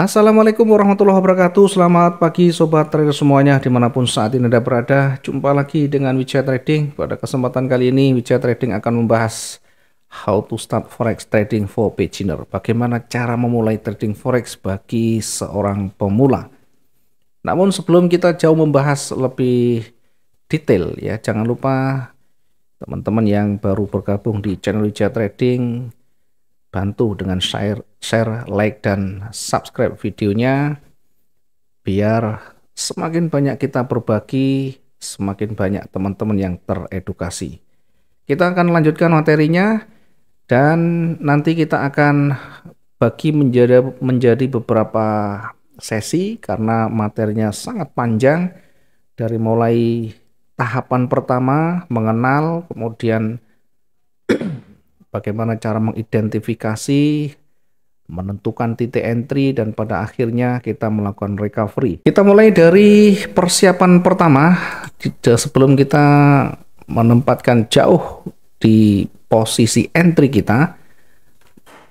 Assalamualaikum warahmatullahi wabarakatuh. Selamat pagi sobat trader semuanya dimanapun saat ini Anda berada. Jumpa lagi dengan Wijaya Trading. Pada kesempatan kali ini Wijaya Trading akan membahas how to start forex trading for beginner. Bagaimana cara memulai trading forex bagi seorang pemula. Namun sebelum kita jauh membahas lebih detail ya, jangan lupa teman-teman yang baru bergabung di channel Wijaya Trading, bantu dengan share, like, dan subscribe videonya biar semakin banyak kita berbagi, semakin banyak teman-teman yang teredukasi. Kita akan lanjutkan materinya dan nanti kita akan bagi menjadi beberapa sesi karena materinya sangat panjang, dari mulai tahapan pertama mengenal, kemudian bagaimana cara mengidentifikasi, menentukan titik entry, dan pada akhirnya kita melakukan recovery. Kita mulai dari persiapan pertama, sebelum kita menempatkan jauh di posisi entry kita,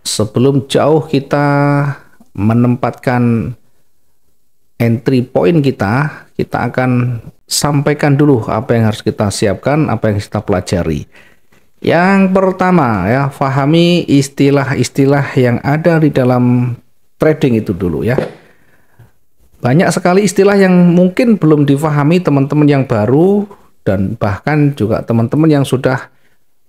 sebelum jauh kita menempatkan entry point kita akan sampaikan dulu apa yang harus kita siapkan, apa yang kita pelajari. Yang pertama ya, pahami istilah-istilah yang ada di dalam trading itu dulu ya. Banyak sekali istilah yang mungkin belum difahami teman-teman yang baru, dan bahkan juga teman-teman yang sudah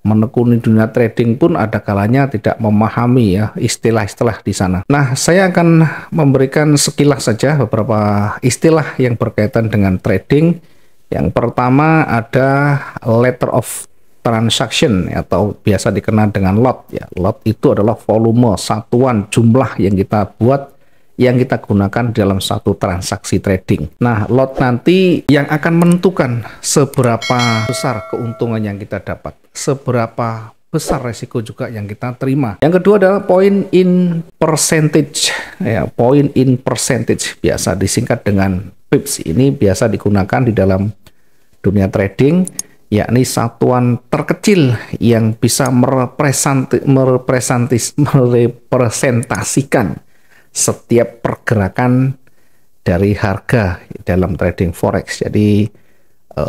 menekuni dunia trading pun ada kalanya tidak memahami ya istilah-istilah di sana. Nah, saya akan memberikan sekilas saja beberapa istilah yang berkaitan dengan trading. Yang pertama ada letter of transaction atau biasa dikenal dengan lot ya. Lot itu adalah volume, satuan jumlah yang kita buat, yang kita gunakan dalam satu transaksi trading. Nah, lot nanti yang akan menentukan seberapa besar keuntungan yang kita dapat, seberapa besar resiko juga yang kita terima. Yang kedua adalah point in percentage ya, point in percentage biasa disingkat dengan pips. Ini biasa digunakan di dalam dunia trading, yakni satuan terkecil yang bisa merepresentasikan setiap pergerakan dari harga dalam trading forex. Jadi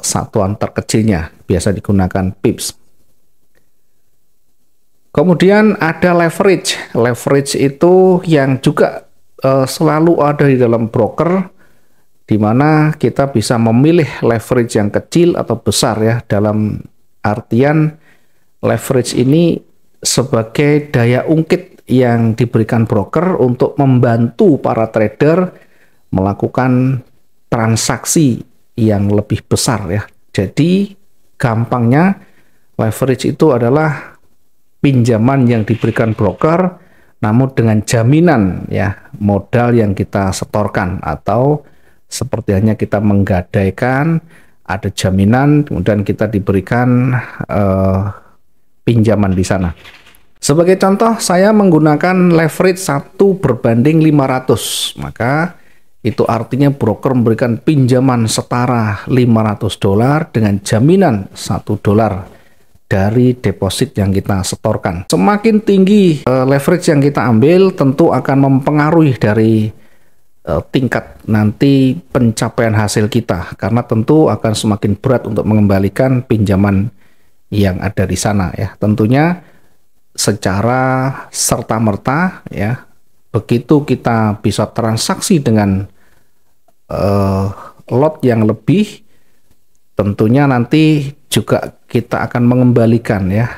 satuan terkecilnya biasa digunakan pips. Kemudian ada leverage. Leverage itu yang juga selalu ada di dalam broker, di mana kita bisa memilih leverage yang kecil atau besar ya. Dalam artian leverage ini sebagai daya ungkit yang diberikan broker untuk membantu para trader melakukan transaksi yang lebih besar ya. Jadi gampangnya leverage itu adalah pinjaman yang diberikan broker namun dengan jaminan ya modal yang kita setorkan, atau seperti hanya kita menggadaikan, ada jaminan, kemudian kita diberikan pinjaman di sana. Sebagai contoh, saya menggunakan leverage 1 berbanding 500, maka itu artinya broker memberikan pinjaman setara $500 dengan jaminan $1 dari deposit yang kita setorkan. Semakin tinggi leverage yang kita ambil, tentu akan mempengaruhi dari tingkat nanti pencapaian hasil kita, karena tentu akan semakin berat untuk mengembalikan pinjaman yang ada di sana ya. Tentunya secara serta-merta ya, begitu kita bisa transaksi dengan lot yang lebih, tentunya nanti juga kita akan mengembalikan ya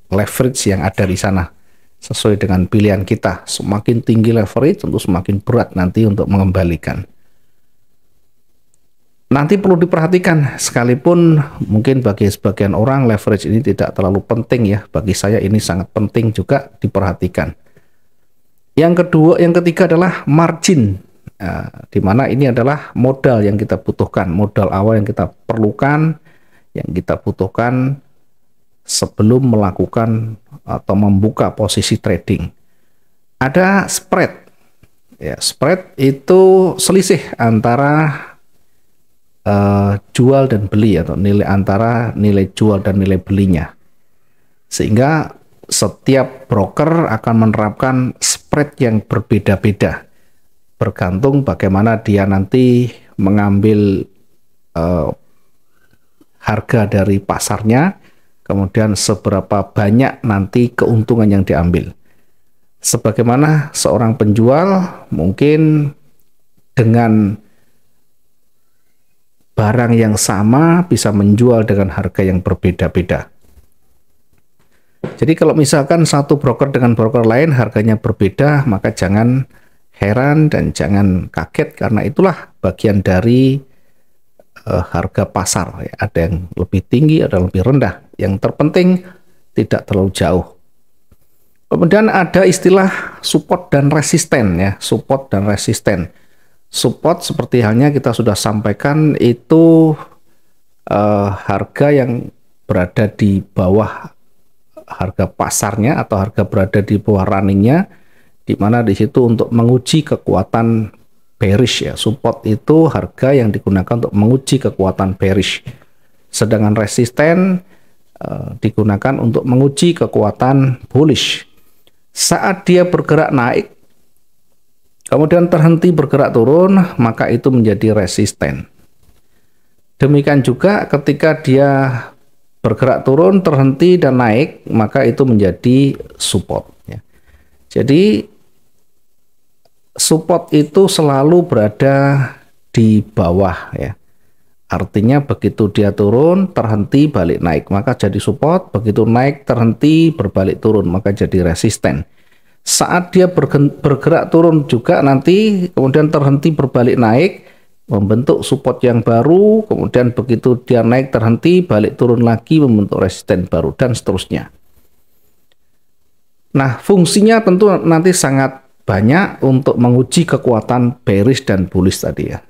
leverage yang ada di sana sesuai dengan pilihan kita. Semakin tinggi leverage tentu semakin berat nanti untuk mengembalikan. Nanti perlu diperhatikan, sekalipun mungkin bagi sebagian orang leverage ini tidak terlalu penting ya, bagi saya ini sangat penting juga diperhatikan. Yang ketiga adalah margin, di mana ini adalah modal yang kita butuhkan, modal awal yang kita perlukan, yang kita butuhkan sebelum melakukan atau membuka posisi trading. Ada spread ya, spread itu selisih antara jual dan beli, atau nilai antara nilai jual dan nilai belinya, sehingga setiap broker akan menerapkan spread yang berbeda-beda. bergantung bagaimana dia nanti mengambil harga dari pasarnya, kemudian seberapa banyak nanti keuntungan yang diambil. Sebagaimana seorang penjual mungkin dengan barang yang sama bisa menjual dengan harga yang berbeda-beda. Jadi kalau misalkan satu broker dengan broker lain harganya berbeda, maka jangan heran dan jangan kaget, karena itulah bagian dari harga pasar. Ada yang lebih tinggi, ada yang lebih rendah. Yang terpenting tidak terlalu jauh. Kemudian ada istilah support dan resisten ya, support dan resisten. Support seperti halnya kita sudah sampaikan itu harga yang berada di bawah harga pasarnya atau harga berada di bawah runningnya, di mana di situ untuk menguji kekuatan bearish ya. Support itu harga yang digunakan untuk menguji kekuatan bearish, sedangkan resisten digunakan untuk menguji kekuatan bullish. Saat dia bergerak naik kemudian terhenti bergerak turun, maka itu menjadi resisten. Demikian juga ketika dia bergerak turun, terhenti dan naik, maka itu menjadi support ya. Jadi support itu selalu berada di bawah ya. Artinya begitu dia turun, terhenti, balik naik, maka jadi support. Begitu naik, terhenti, berbalik turun, maka jadi resisten. Saat dia bergerak turun juga nanti, kemudian terhenti, berbalik naik, membentuk support yang baru. Kemudian begitu dia naik, terhenti, balik turun lagi, membentuk resisten baru, dan seterusnya. Nah, fungsinya tentu nanti sangat banyak untuk menguji kekuatan bearish dan bullish tadi ya.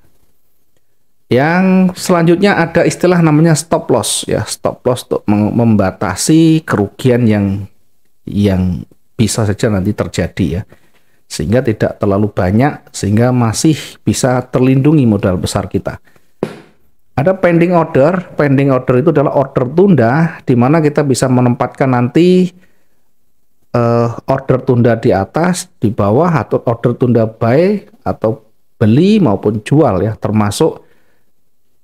Yang selanjutnya ada istilah namanya stop loss ya. Stop loss untuk membatasi kerugian yang bisa saja nanti terjadi ya, sehingga tidak terlalu banyak, sehingga masih bisa terlindungi modal besar kita. Ada pending order. Pending order itu adalah order tunda, di mana kita bisa menempatkan nanti order tunda di atas, di bawah, atau order tunda buy atau beli maupun jual ya. Termasuk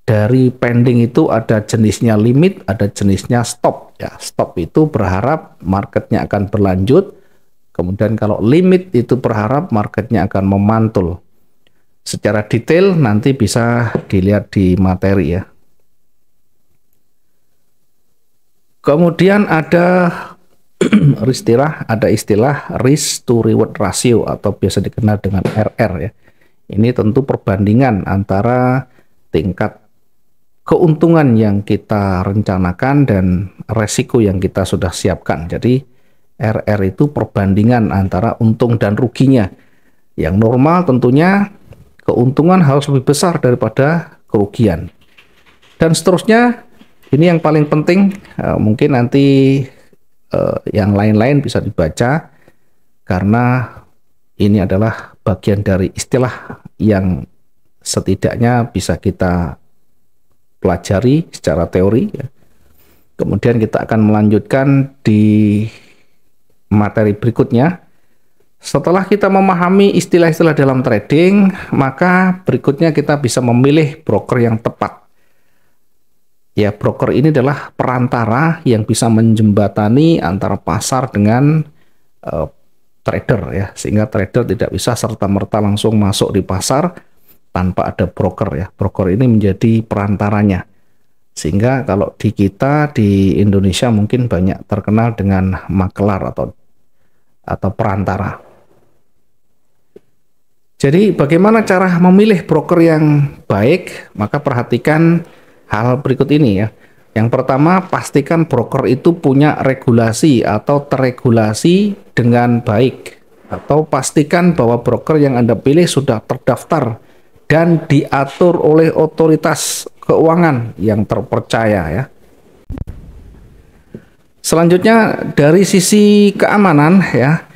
dari pending itu ada jenisnya limit, ada jenisnya stop ya. Stop itu berharap marketnya akan berlanjut, kemudian kalau limit itu berharap marketnya akan memantul. Secara detail nanti bisa dilihat di materi ya. Kemudian ada istilah risk to reward ratio atau biasa dikenal dengan RR ya. Ini tentu perbandingan antara tingkat keuntungan yang kita rencanakan dan resiko yang kita sudah siapkan. Jadi RR itu perbandingan antara untung dan ruginya. Yang normal tentunya keuntungan harus lebih besar daripada kerugian. Dan seterusnya, ini yang paling penting, mungkin nanti yang lain-lain bisa dibaca, karena ini adalah bagian dari istilah yang setidaknya bisa kita pelajari secara teori ya. Kemudian kita akan melanjutkan di materi berikutnya. Setelah kita memahami istilah-istilah dalam trading, maka berikutnya kita bisa memilih broker yang tepat. Ya, broker ini adalah perantara yang bisa menjembatani antara pasar dengan trader ya, sehingga trader tidak bisa serta-merta langsung masuk di pasar tanpa ada broker ya. Broker ini menjadi perantaranya, sehingga kalau di kita di Indonesia mungkin banyak terkenal dengan makelar atau perantara. Jadi bagaimana cara memilih broker yang baik? Maka perhatikan hal berikut ini ya. Yang pertama, pastikan broker itu punya regulasi atau terregulasi dengan baik, atau pastikan bahwa broker yang Anda pilih sudah terdaftar dan diatur oleh otoritas keuangan yang terpercaya ya. Selanjutnya dari sisi keamanan ya,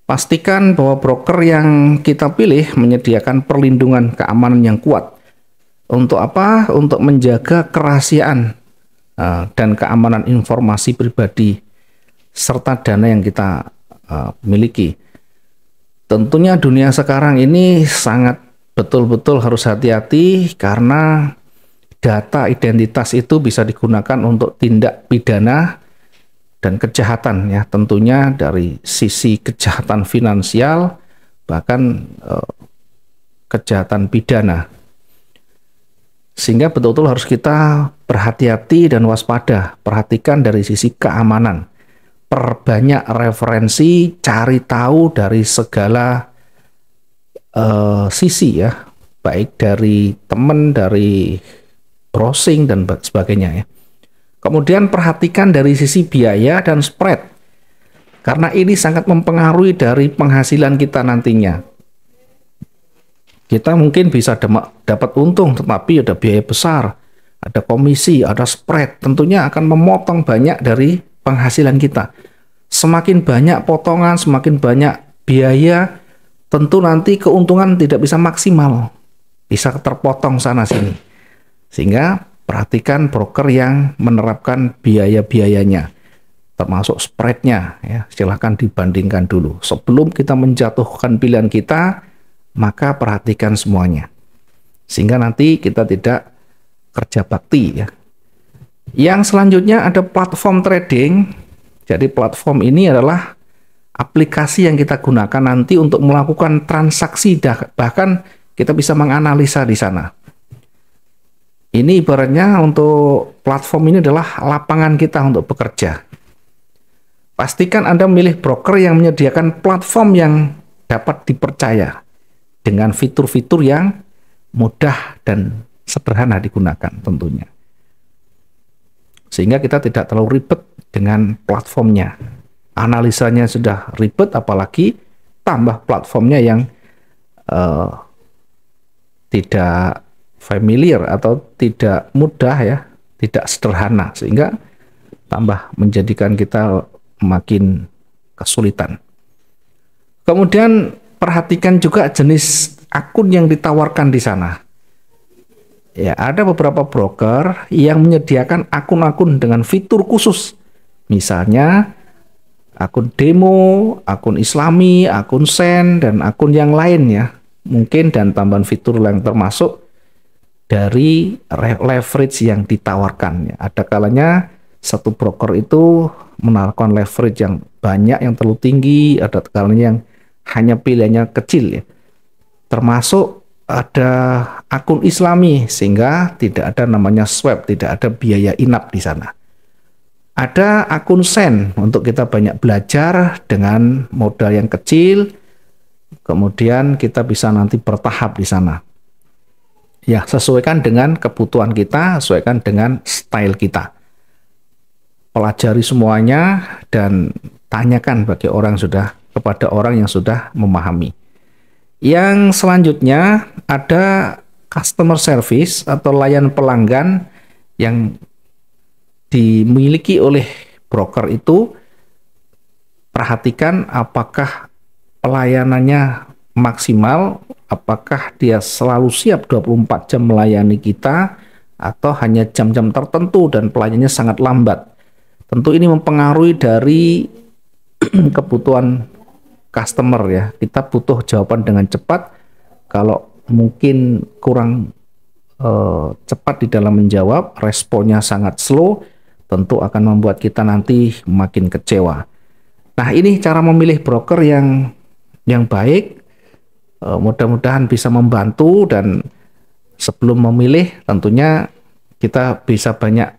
pastikan bahwa broker yang kita pilih menyediakan perlindungan keamanan yang kuat. Untuk apa? Untuk menjaga kerahasiaan dan keamanan informasi pribadi serta dana yang kita miliki. Tentunya dunia sekarang ini sangat betul-betul harus hati-hati karena data identitas itu bisa digunakan untuk tindak pidana dan kejahatan ya, tentunya dari sisi kejahatan finansial bahkan kejahatan pidana. Sehingga betul-betul harus kita berhati-hati dan waspada, perhatikan dari sisi keamanan. Perbanyak referensi, cari tahu dari segala sisi ya, baik dari teman, dari browsing dan sebagainya ya. Kemudian perhatikan dari sisi biaya dan spread, karena ini sangat mempengaruhi dari penghasilan kita nantinya. Kita mungkin bisa dapat untung, tetapi ada biaya besar, ada komisi, ada spread, tentunya akan memotong banyak dari penghasilan kita. Semakin banyak potongan, semakin banyak biaya, tentu nanti keuntungan tidak bisa maksimal, bisa terpotong sana-sini. Sehingga perhatikan broker yang menerapkan biaya-biayanya, termasuk spreadnya ya, silahkan dibandingkan dulu. Sebelum kita menjatuhkan pilihan kita, maka perhatikan semuanya. Sehingga nanti kita tidak kerja bakti ya. Yang selanjutnya ada platform trading. Jadi platform ini adalah aplikasi yang kita gunakan nanti untuk melakukan transaksi, bahkan kita bisa menganalisa di sana. Ini ibaratnya untuk platform ini adalah lapangan kita untuk bekerja. Pastikan Anda memilih broker yang menyediakan platform yang dapat dipercaya dengan fitur-fitur yang mudah dan sederhana digunakan tentunya. Sehingga kita tidak terlalu ribet dengan platformnya. Analisanya sudah ribet, apalagi tambah platformnya yang tidak familiar atau tidak mudah ya, tidak sederhana, sehingga tambah menjadikan kita makin kesulitan. Kemudian perhatikan juga jenis akun yang ditawarkan di sana. Ya, ada beberapa broker yang menyediakan akun-akun dengan fitur khusus. Misalnya akun demo, akun Islami, akun Sen, dan akun yang lain ya. Mungkin dan tambahan fitur yang termasuk dari leverage yang ditawarkan. Ada kalanya satu broker itu menawarkan leverage yang banyak, yang terlalu tinggi, ada kalanya yang hanya pilihannya kecil ya. Termasuk ada akun Islami, sehingga tidak ada namanya swap, tidak ada biaya inap di sana. Ada akun Sen untuk kita banyak belajar dengan modal yang kecil, kemudian kita bisa nanti bertahap di sana. Ya, sesuaikan dengan kebutuhan kita, sesuaikan dengan style kita. Pelajari semuanya dan tanyakan kepada orang yang sudah memahami. Yang selanjutnya ada customer service atau layan pelanggan yang dimiliki oleh broker itu. Perhatikan apakah pelayanannya maksimal, apakah dia selalu siap 24 jam melayani kita atau hanya jam-jam tertentu dan pelayanannya sangat lambat. Tentu ini mempengaruhi dari kebutuhan customer ya. Kita butuh jawaban dengan cepat. Kalau mungkin kurang cepat di dalam menjawab, responnya sangat slow, tentu akan membuat kita nanti makin kecewa. Nah, ini cara memilih broker yang baik. Mudah-mudahan bisa membantu, dan sebelum memilih tentunya kita bisa banyak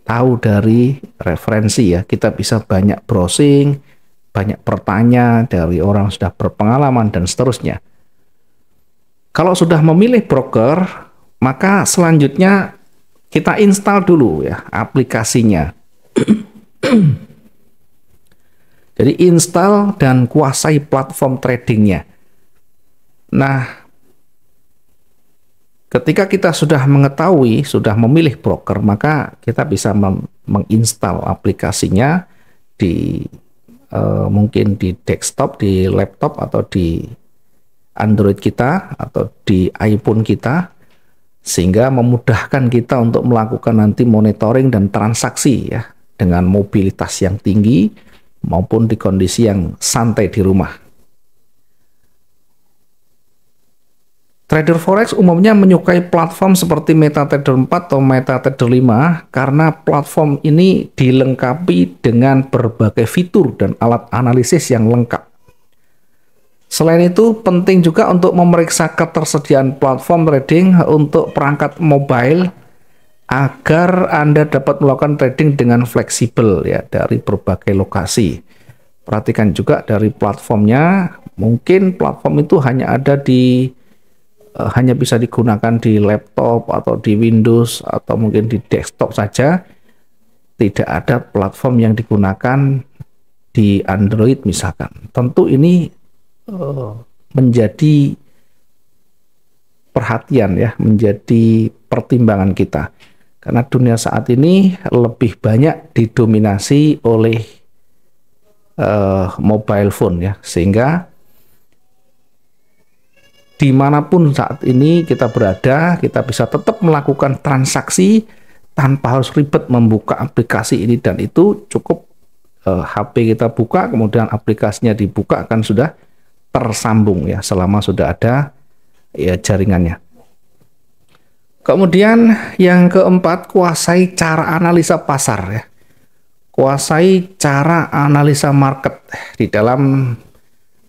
tahu dari referensi ya. Kita bisa banyak browsing, banyak bertanya dari orang sudah berpengalaman dan seterusnya. Kalau sudah memilih broker, maka selanjutnya kita install dulu ya aplikasinya. Jadi install dan kuasai platform tradingnya. Nah, ketika kita sudah mengetahui, sudah memilih broker, maka kita bisa menginstal aplikasinya di mungkin di desktop, di laptop, atau di Android kita, atau di iPhone kita, sehingga memudahkan kita untuk melakukan nanti monitoring dan transaksi ya, dengan mobilitas yang tinggi maupun di kondisi yang santai di rumah. Trader forex umumnya menyukai platform seperti MetaTrader 4 atau MetaTrader 5 karena platform ini dilengkapi dengan berbagai fitur dan alat analisis yang lengkap. Selain itu, penting juga untuk memeriksa ketersediaan platform trading untuk perangkat mobile agar Anda dapat melakukan trading dengan fleksibel ya dari berbagai lokasi. Perhatikan juga dari platformnya, mungkin platform itu hanya bisa digunakan di laptop atau di Windows atau mungkin di desktop saja. Tidak ada platform yang digunakan di Android misalkan. Tentu ini menjadi perhatian ya, menjadi pertimbangan kita. Karena dunia saat ini lebih banyak didominasi oleh mobile phone ya, sehingga dimanapun saat ini kita berada, kita bisa tetap melakukan transaksi tanpa harus ribet membuka aplikasi ini dan itu. Cukup HP kita buka, kemudian aplikasinya dibuka, kan sudah tersambung ya, selama sudah ada ya jaringannya. Kemudian yang keempat, kuasai cara analisa pasar ya. Kuasai cara analisa market. Di dalam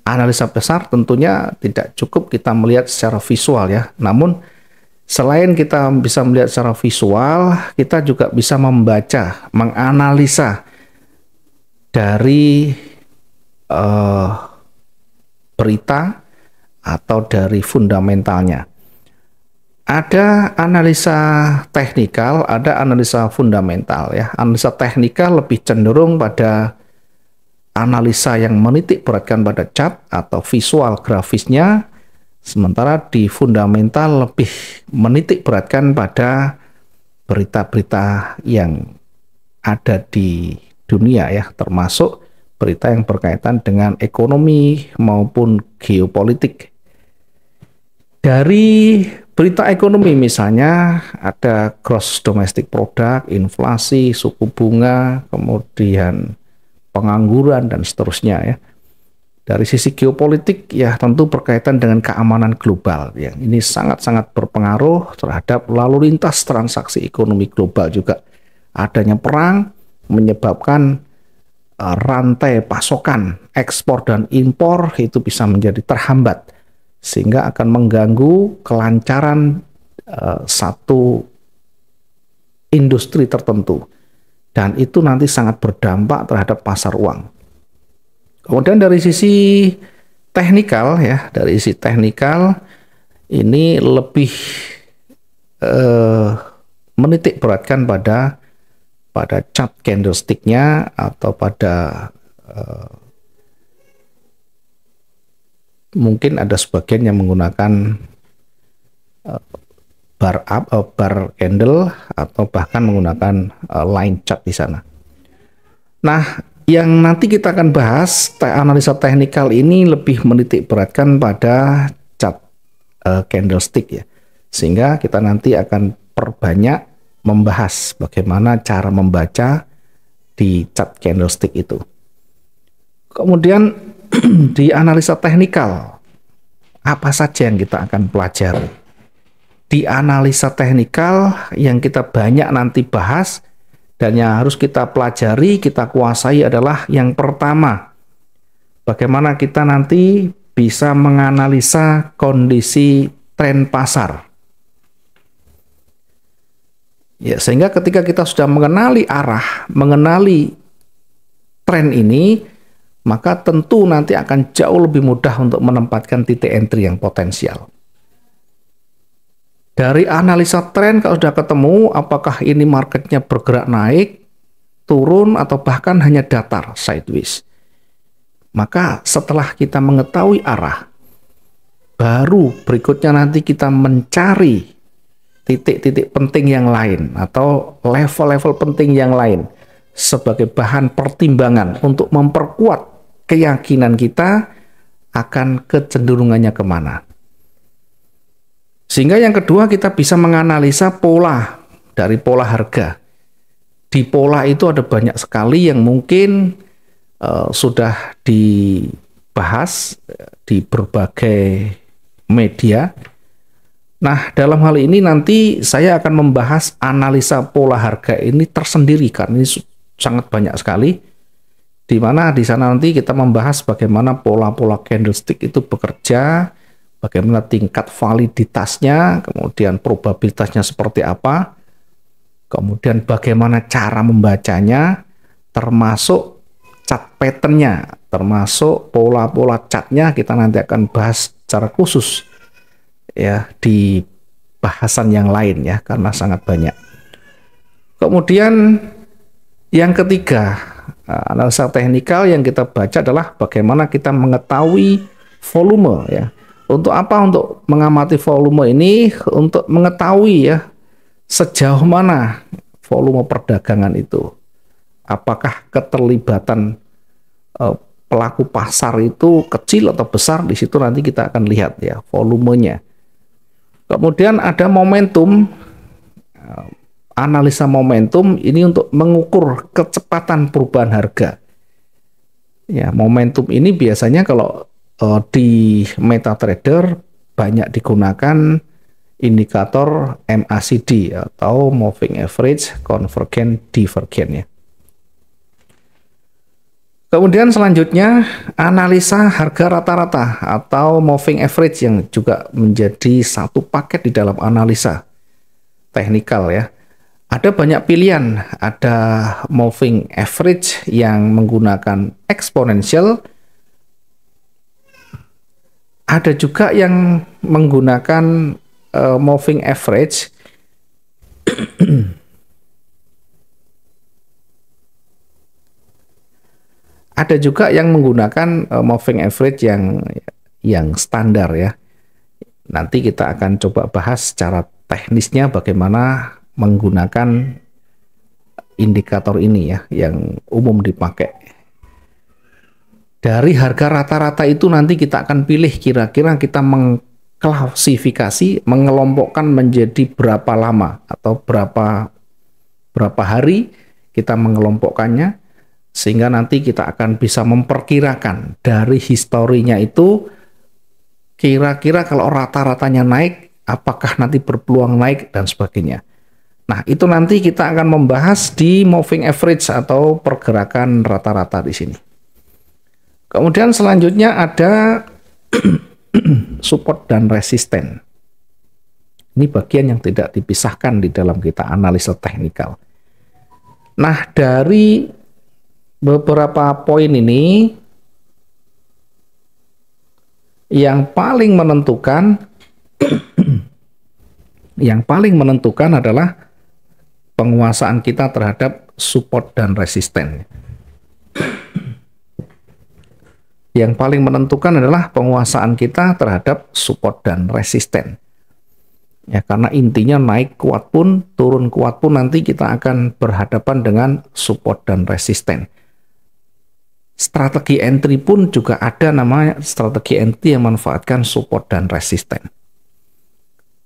analisa pasar tentunya tidak cukup kita melihat secara visual ya. Namun selain kita bisa melihat secara visual, kita juga bisa membaca, menganalisa dari berita atau dari fundamentalnya. Ada analisa teknikal, ada analisa fundamental ya. Analisa teknikal lebih cenderung pada analisa yang menitik beratkan pada chart atau visual grafisnya, sementara di fundamental lebih menitik beratkan pada berita-berita yang ada di dunia ya, termasuk berita yang berkaitan dengan ekonomi maupun geopolitik. Dari berita ekonomi misalnya ada gross domestic product, inflasi, suku bunga, kemudian pengangguran dan seterusnya ya. Dari sisi geopolitik ya tentu berkaitan dengan keamanan global yang ini sangat-sangat berpengaruh terhadap lalu lintas transaksi ekonomi global juga. Adanya perang menyebabkan rantai pasokan ekspor dan impor itu bisa menjadi terhambat sehingga akan mengganggu kelancaran satu industri tertentu. Dan itu nanti sangat berdampak terhadap pasar uang. Kemudian dari sisi teknikal ya, dari sisi teknikal ini lebih menitik beratkan pada chart candlestick-nya atau pada mungkin ada sebagian yang menggunakan bar up, bar candle atau bahkan menggunakan line chart di sana. Nah, yang nanti kita akan bahas analisa teknikal ini lebih menitik beratkan pada chart candlestick ya. Sehingga kita nanti akan perbanyak membahas bagaimana cara membaca di chart candlestick itu. Kemudian di analisa teknikal apa saja yang kita akan pelajari? Di analisa teknikal yang kita banyak nanti bahas dan yang harus kita pelajari, kita kuasai adalah yang pertama, bagaimana kita nanti bisa menganalisa kondisi tren pasar. Ya, sehingga ketika kita sudah mengenali arah, mengenali tren ini, maka tentu nanti akan jauh lebih mudah untuk menempatkan titik entry yang potensial. Dari analisa tren kalau sudah ketemu apakah ini marketnya bergerak naik, turun atau bahkan hanya datar sideways. Maka setelah kita mengetahui arah, baru berikutnya nanti kita mencari titik-titik penting yang lain atau level-level penting yang lain sebagai bahan pertimbangan untuk memperkuat keyakinan kita akan kecenderungannya kemana. Sehingga yang kedua kita bisa menganalisa pola dari pola harga. Di pola itu ada banyak sekali yang mungkin sudah dibahas di berbagai media. Nah, dalam hal ini nanti saya akan membahas analisa pola harga ini tersendiri karena ini sangat banyak sekali, di mana di sana nanti kita membahas bagaimana pola-pola candlestick itu bekerja, bagaimana tingkat validitasnya, kemudian probabilitasnya seperti apa, kemudian bagaimana cara membacanya, termasuk chart patternnya, termasuk pola-pola chartnya kita nanti akan bahas secara khusus ya di bahasan yang lain ya, karena sangat banyak. Kemudian yang ketiga, analisa teknikal yang kita baca adalah bagaimana kita mengetahui volume ya. Untuk apa? Untuk mengamati volume ini, untuk mengetahui ya sejauh mana volume perdagangan itu. Apakah keterlibatan pelaku pasar itu kecil atau besar, di situ nanti kita akan lihat ya volumenya. Kemudian ada momentum, analisa momentum ini untuk mengukur kecepatan perubahan harga. Ya, momentum ini biasanya kalau di MetaTrader banyak digunakan indikator MACD atau Moving Average Convergent Divergent ya. Kemudian selanjutnya analisa harga rata-rata atau moving average yang juga menjadi satu paket di dalam analisa teknikal ya. Ada banyak pilihan, ada moving average yang menggunakan eksponensial, ada juga yang menggunakan moving average ada juga yang menggunakan moving average yang standar ya. Nanti kita akan coba bahas secara teknisnya bagaimana menggunakan indikator ini ya, yang umum dipakai. Dari harga rata-rata itu nanti kita akan pilih kira-kira kita mengklasifikasi, mengelompokkan menjadi berapa lama atau berapa hari kita mengelompokkannya, sehingga nanti kita akan bisa memperkirakan dari historinya itu kira-kira kalau rata-ratanya naik, apakah nanti berpeluang naik dan sebagainya. Nah, itu nanti kita akan membahas di moving average atau pergerakan rata-rata di sini. Kemudian selanjutnya ada support dan resisten. Ini bagian yang tidak dipisahkan di dalam kita analisa teknikal. Nah, dari beberapa poin ini yang paling menentukan adalah penguasaan kita terhadap support dan resisten. Yang paling menentukan adalah penguasaan kita terhadap support dan resisten. Ya, karena intinya naik kuat pun, turun kuat pun nanti kita akan berhadapan dengan support dan resisten. Strategi entry pun juga ada namanya strategi entry yang memanfaatkan support dan resisten.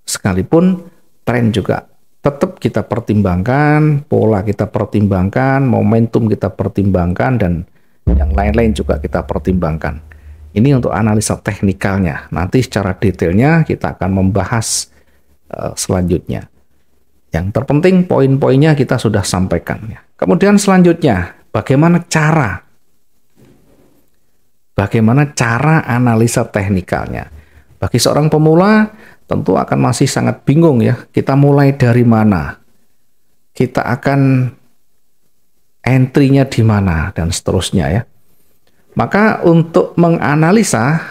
Sekalipun tren juga tetap kita pertimbangkan, pola kita pertimbangkan, momentum kita pertimbangkan, dan yang lain-lain juga kita pertimbangkan. Ini untuk analisa teknikalnya. Nanti secara detailnya kita akan membahas selanjutnya. Yang terpenting poin-poinnya kita sudah sampaikan. Kemudian selanjutnya, bagaimana cara analisa teknikalnya. Bagi seorang pemula tentu akan masih sangat bingung ya, kita mulai dari mana, kita akan entry-nya di mana, dan seterusnya ya. Maka untuk menganalisa,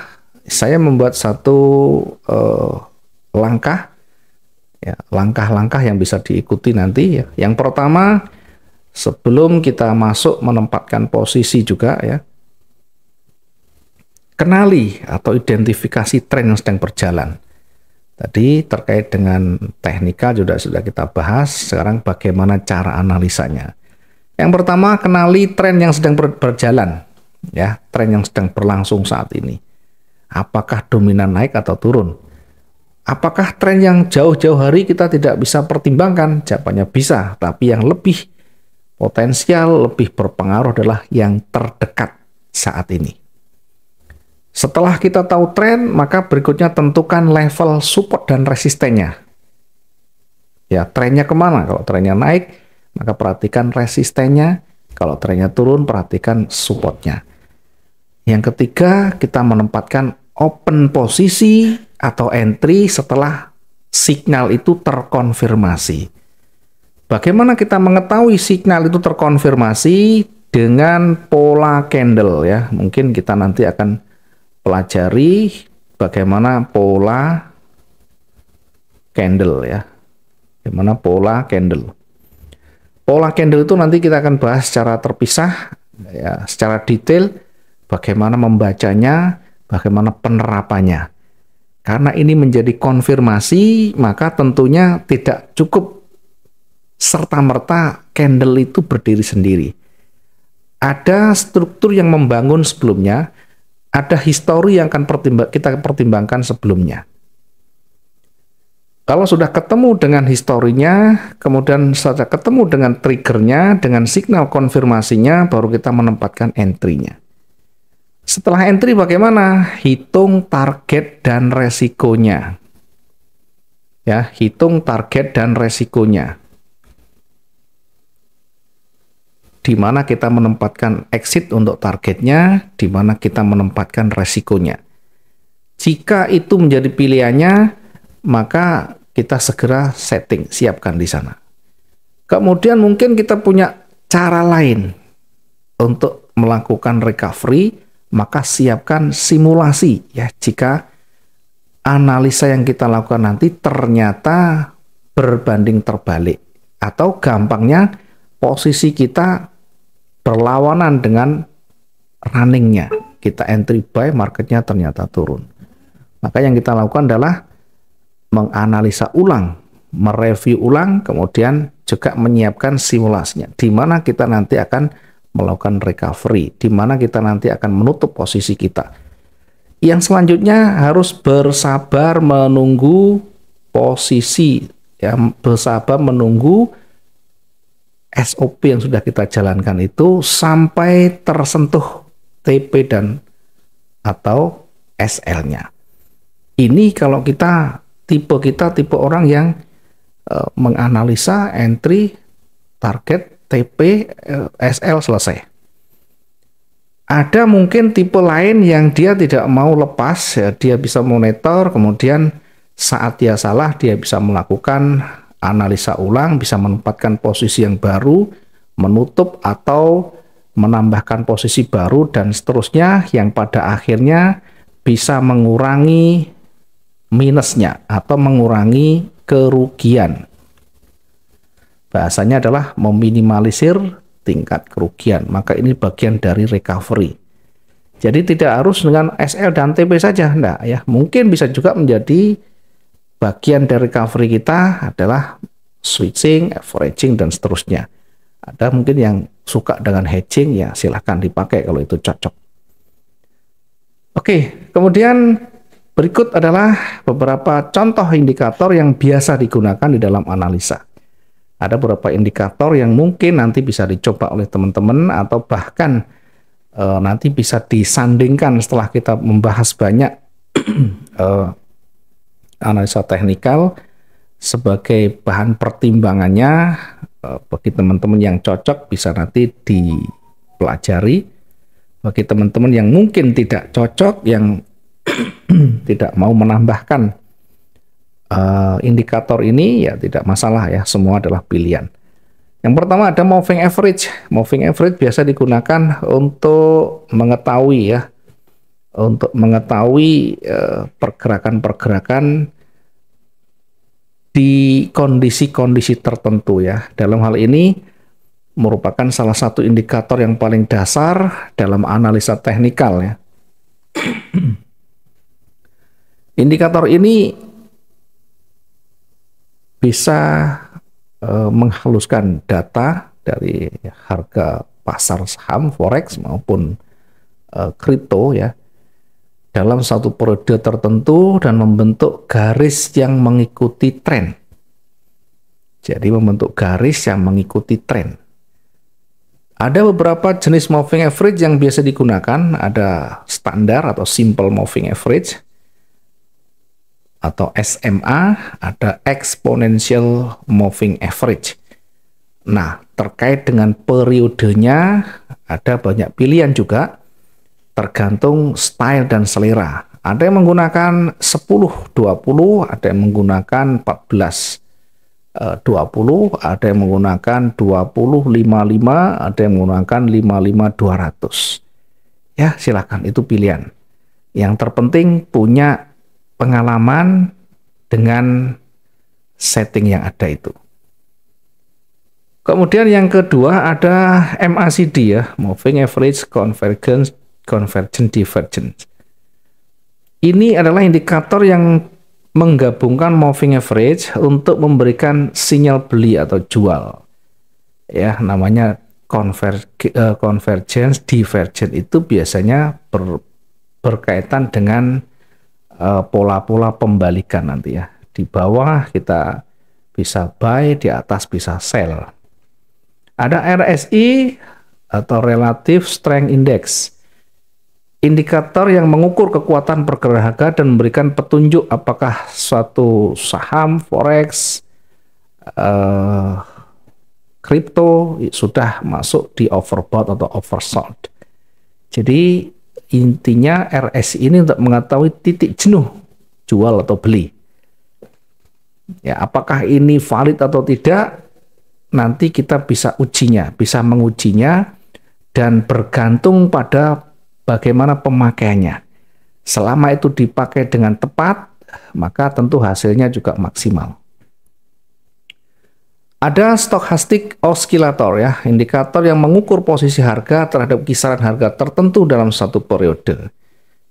saya membuat satu langkah-langkah yang bisa diikuti nanti ya. Yang pertama, sebelum kita masuk menempatkan posisi juga ya, kenali atau identifikasi tren yang sedang berjalan. Tadi terkait dengan teknikal juga sudah kita bahas, sekarang bagaimana cara analisanya. Yang pertama, kenali tren yang sedang berjalan, ya, tren yang sedang berlangsung saat ini. Apakah dominan naik atau turun? Apakah tren yang jauh-jauh hari kita tidak bisa pertimbangkan? Jawabannya bisa, tapi yang lebih potensial, lebih berpengaruh adalah yang terdekat saat ini. Setelah kita tahu tren, maka berikutnya tentukan level support dan resistennya. Ya, trennya kemana? Kalau trennya naik, maka perhatikan resistennya. Kalau trennya turun, perhatikan supportnya. Yang ketiga, kita menempatkan open posisi atau entry setelah signal itu terkonfirmasi. Bagaimana kita mengetahui signal itu terkonfirmasi? Dengan pola candle ya. Mungkin kita nanti akan pelajari bagaimana pola candle ya. Bagaimana pola candle. Pola candle itu nanti kita akan bahas secara terpisah ya, secara detail bagaimana membacanya, bagaimana penerapannya. Karena ini menjadi konfirmasi, maka tentunya tidak cukup serta-merta candle itu berdiri sendiri. Ada struktur yang membangun sebelumnya, ada histori yang akan kita pertimbangkan sebelumnya. Kalau sudah ketemu dengan historinya, kemudian sudah ketemu dengan triggernya, dengan signal konfirmasinya, baru kita menempatkan entry-nya. Setelah entry bagaimana? Hitung target dan resikonya. Ya, hitung target dan resikonya. Di mana kita menempatkan exit untuk targetnya, di mana kita menempatkan resikonya. Jika itu menjadi pilihannya, maka kita segera setting, siapkan di sana. Kemudian mungkin kita punya cara lain untuk melakukan recovery, maka siapkan simulasi ya. Jika analisa yang kita lakukan nanti ternyata berbanding terbalik, atau gampangnya posisi kita berlawanan dengan runningnya, kita entry buy, marketnya ternyata turun. Maka yang kita lakukan adalah menganalisa ulang, mereview ulang, kemudian juga menyiapkan simulasinya, di mana kita nanti akan melakukan recovery, di mana kita nanti akan menutup posisi kita. Yang selanjutnya harus bersabar menunggu posisi, ya, bersabar menunggu SOP yang sudah kita jalankan itu sampai tersentuh TP dan atau SL-nya. Ini kalau kita tipe orang yang menganalisa entry, target, TP, SL selesai. Ada mungkin tipe lain yang dia tidak mau lepas, ya, dia bisa monitor, kemudian saat dia salah dia bisa melakukan analisa ulang, bisa menempatkan posisi yang baru, menutup atau menambahkan posisi baru, dan seterusnya, yang pada akhirnya bisa mengurangi minusnya atau mengurangi kerugian. Bahasanya adalah meminimalisir tingkat kerugian. Maka ini bagian dari recovery. Jadi tidak harus dengan SL dan TP saja, enggak ya. Mungkin bisa juga menjadi bagian dari recovery kita adalah switching, averaging, dan seterusnya. Ada mungkin yang suka dengan hedging, ya silahkan dipakai kalau itu cocok. Oke, kemudian berikut adalah beberapa contoh indikator yang biasa digunakan di dalam analisa. Ada beberapa indikator yang mungkin nanti bisa dicoba oleh teman-teman, atau bahkan nanti bisa disandingkan setelah kita membahas banyak analisa teknikal sebagai bahan pertimbangannya. Bagi teman-teman yang cocok bisa nanti dipelajari. Bagi teman-teman yang mungkin tidak cocok, yang tidak mau menambahkan indikator ini, ya tidak masalah ya, semua adalah pilihan. Yang pertama ada moving average. Moving average biasa digunakan untuk mengetahui ya, untuk mengetahui pergerakan-pergerakan di kondisi-kondisi tertentu ya. Dalam hal ini merupakan salah satu indikator yang paling dasar dalam analisa teknikal ya. Indikator ini bisa menghaluskan data dari harga pasar saham, forex maupun kripto ya, dalam satu periode tertentu dan membentuk garis yang mengikuti tren. Jadi membentuk garis yang mengikuti tren. Ada beberapa jenis moving average yang biasa digunakan, ada standar atau simple moving average atau SMA, ada exponential moving average. Nah, terkait dengan periodenya ada banyak pilihan juga, tergantung style dan selera. Ada yang menggunakan 10-20, ada yang menggunakan 14-20, ada yang menggunakan 20-55, ada yang menggunakan 55-200. Ya, silakan, itu pilihan. Yang terpenting punya pengalaman dengan setting yang ada itu. Kemudian yang kedua ada MACD ya, Moving Average Convergence Divergence. Ini adalah indikator yang menggabungkan moving average untuk memberikan sinyal beli atau jual. Ya, namanya convergence divergence itu biasanya berkaitan dengan pola-pola pembalikan nanti ya. Di bawah kita bisa buy, di atas bisa sell. Ada RSI atau Relative Strength Index, indikator yang mengukur kekuatan pergerakan harga dan memberikan petunjuk apakah suatu saham, forex, kripto sudah masuk di overbought atau oversold. Jadi intinya RSI ini untuk mengetahui titik jenuh jual atau beli. Ya, apakah ini valid atau tidak? Nanti kita bisa ujinya, bisa mengujinya dan bergantung pada bagaimana pemakaiannya. Selama itu dipakai dengan tepat, maka tentu hasilnya juga maksimal. Ada stochastic oscillator ya, indikator yang mengukur posisi harga terhadap kisaran harga tertentu dalam satu periode.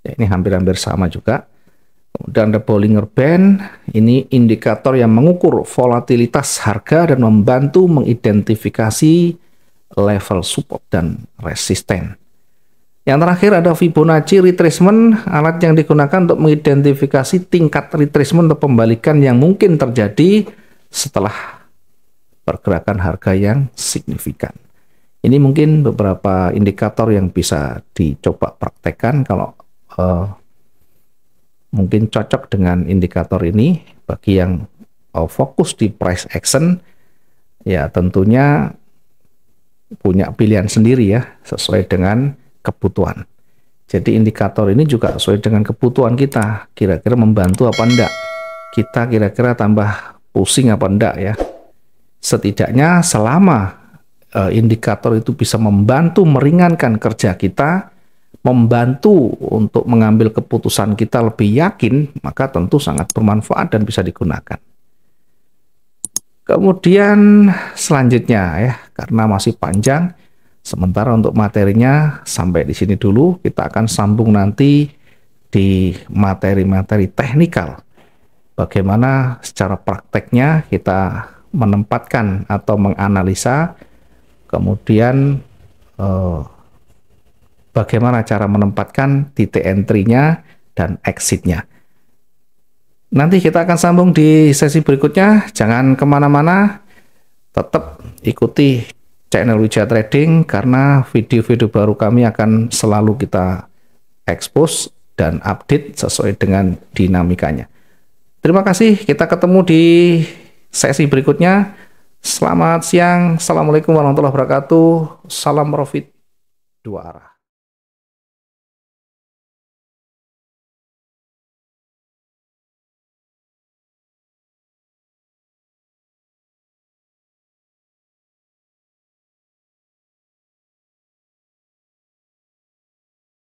Ya, ini hampir-hampir sama juga. Kemudian ada Bollinger Band, ini indikator yang mengukur volatilitas harga dan membantu mengidentifikasi level support dan resisten. Yang terakhir ada Fibonacci retracement, alat yang digunakan untuk mengidentifikasi tingkat retracement atau pembalikan yang mungkin terjadi setelah pergerakan harga yang signifikan. Ini mungkin beberapa indikator yang bisa dicoba praktekkan kalau mungkin cocok dengan indikator ini. Bagi yang fokus di price action, ya tentunya punya pilihan sendiri ya, sesuai dengan kebutuhan. Jadi indikator ini juga sesuai dengan kebutuhan kita, kira-kira membantu apa enggak, kita kira-kira tambah pusing apa enggak ya. Setidaknya selama indikator itu bisa membantu meringankan kerja kita, membantu untuk mengambil keputusan kita lebih yakin, maka tentu sangat bermanfaat dan bisa digunakan. Kemudian selanjutnya ya, karena masih panjang, sementara untuk materinya sampai di sini dulu. Kita akan sambung nanti di materi-materi teknikal. Bagaimana secara prakteknya kita menempatkan atau menganalisa, kemudian bagaimana cara menempatkan titik entry-nya dan exit-nya. Nanti kita akan sambung di sesi berikutnya. Jangan kemana-mana, tetap ikuti channel Wijaya Trading karena video-video baru kami akan selalu kita expose dan update sesuai dengan dinamikanya. Terima kasih, kita ketemu di sesi berikutnya. Selamat siang, Assalamualaikum warahmatullahi wabarakatuh, salam profit dua arah.